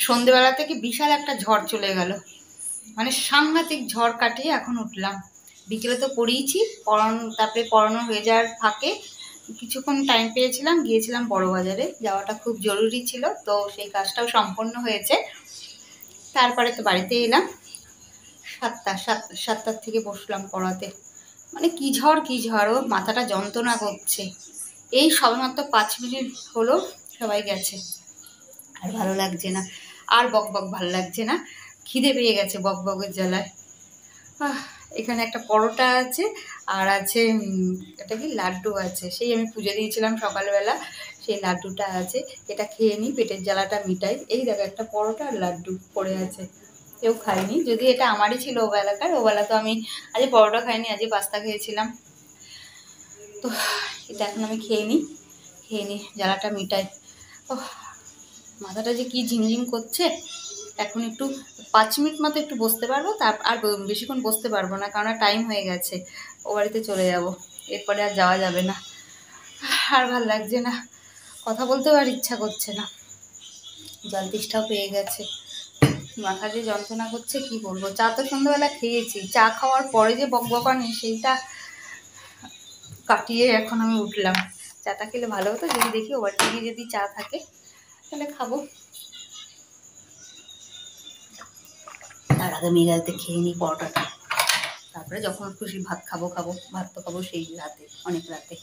সন্ধেবেলা থেকে বিশাল একটা ঝড় চলে গেল, মানে সাংঘাতিক ঝড় কাটিয়ে এখন উঠলাম। বিকেলে তো পড়িয়েছি, তারপরে পড়ানো হয়ে যাওয়ার ফাঁকে কিছুক্ষণ টাইম পেয়েছিলাম, গিয়েছিলাম বড় বাজারে, যাওয়াটা খুব জরুরি ছিল, তো সেই কাজটাও সম্পন্ন হয়েছে। তারপরে তো বাড়িতে এলাম, সাতটার থেকে বসলাম পড়াতে। মানে কি ঝড়, ও মাথাটা যন্ত্রণা করছে। এই সবেমাত্র 5 মিনিট হলো সবাই গেছে, আর ভালো লাগছে না, আর বক বক ভালো লাগছে না, খিদে পেয়ে গেছে বক বকের জ্বালায়। এখানে একটা পরোটা আছে, আর আছে এটা কি লাড্ডু আছে, সেই আমি পুজো দিয়েছিলাম সকালবেলা, সেই লাড্ডুটা আছে। এটা খেয়ে নিই, পেটের জ্বালাটা মিটাই। এই দেখো একটা পরোটা আর লাড্ডু পড়ে আছে, কেউ খাইনি, যদি এটা আমারই ছিল ওবেলাকার। ওবেলা তো আমি আজ পরোটা খাইনি, আজ পাস্তা খেয়েছিলাম। তো এটা এখন আমি খেয়ে নিই, জ্বালাটা মিটাই। ও মাথাটা যে কি ঝিমঝিম করছে। এখন একটু 5 মিনিট মতো একটু বসতে পারবো, আর বেশিক্ষণ বসতে পারবো না, কারণ টাইম হয়ে গেছে, ও বাড়িতে চলে যাব, এরপরে আর যাওয়া যাবে না। আর ভাল লাগছে না, কথা বলতেও আর ইচ্ছা করছে না, জল তেষ্টাও পেয়ে গেছে, মাথা যে যন্ত্রণা করছে কি বলবো। চা তো সন্ধ্যাবেলা খেয়েছি, চা খাওয়ার পরে যে বকবকানি সেইটা কাটিয়ে এখন আমি উঠলাম। চাটা খেলে ভালো হতো, যদি দেখি ও বাড়িতে গিয়ে যদি চা থাকে তাহলে খাবো। তার আগে মেয়েরাতে খেয়ে নিই পরোটাটা, তারপরে যখন খুশি ভাত খাবো। ভাত তো খাবো সেই রাতে, অনেক রাতে।